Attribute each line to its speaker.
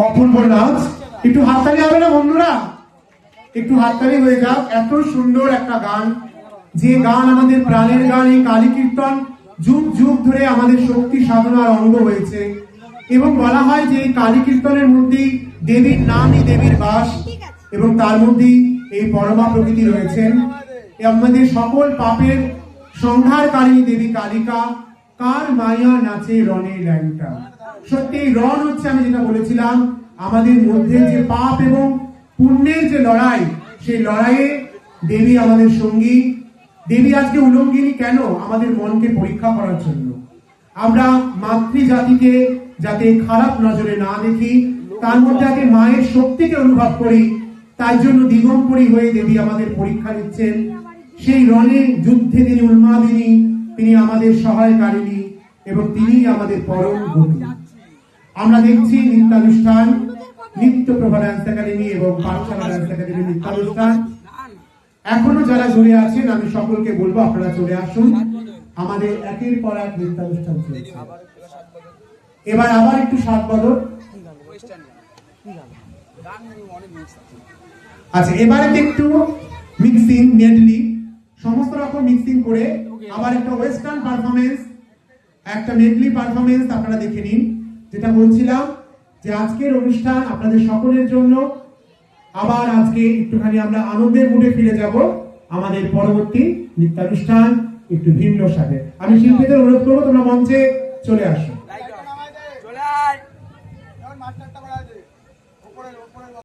Speaker 1: অপূর্ব নাচ। একটু হাততালি হবে না বন্ধুরা? একটু হাততালি হয়ে যাক। এত সুন্দর একটা গান, যে গান আমাদের প্রাণের গান। এই কালী কীর্তন যুগ যুগ ধরে আমাদের শক্তি সাধনার অঙ্গ হয়েছে, এবং বলা হয় যে এই কালী কীর্তনের মধ্যেই দেবীর নামই দেবীর বাস, এবং তার মধ্যেই এই পরমা প্রকৃতি রয়েছেন। আমাদের সকল পাপের সংহারকারী দেবী কালিকা, কার মায়া নাচে রণে ল্যাংটা। সত্যি এই রণ হচ্ছে, আমি যেটা বলেছিলাম, আমাদের মধ্যে যে পাপ এবং পুণ্যের যে লড়াই, সেই লড়াইয়ে দেবী আমাদের সঙ্গী। দেবী আজকে উলঙ্গিনী কেন? আমাদের মনকে পরীক্ষা করার জন্য। আমরা মাতৃজাতিকে যাতে খারাপ নজরে না দেখি, তার মধ্যে আগে মায়ের শক্তিকে অনুভব করি, তার জন্য দিগম্বরী হয়ে দেবী আমাদের পরীক্ষা নিচ্ছেন। সেই রণে যুদ্ধে তিনি উন্মাদিনী, তিনি আমাদের সহায়কারিণী, এবং তিনি আমাদের পরম গতি। আমরা দেখছি নৃত্যানুষ্ঠান, নিত্যপ্রভা ডান্স একাডেমি এবং পাঠশালা ডান্স একাডেমি নৃত্যানুষ্ঠান। এখনো যারা জুড়ে আছেন, আমি সকলকে বলবো আপনারা চলে আসুন। আমাদের একের পর এক নৃত্যানুষ্ঠান চলছে। এবার আবার একটু সাত বদল। আচ্ছা, এবারে একটু মিক্সিং, মেডলি, সমস্ত রকম মিক্সিং করে আবার একটা ওয়েস্টার্ন পারফরমেন্স, একটা মেডলি পারফরমেন্স আপনারা দেখে নিন। যেটা বলছিলাম যে আজকের অনুষ্ঠান আপনাদের সকলের জন্য। আবার আজকে একটুখানি আমরা আনন্দের মুডে ফিরে যাব। আমাদের পরবর্তী নৃত্যানুষ্ঠান একটু ভিন্ন স্বাদে। আমি শিল্পীদের অনুরোধ করবো তোমরা মঞ্চে চলে আসো।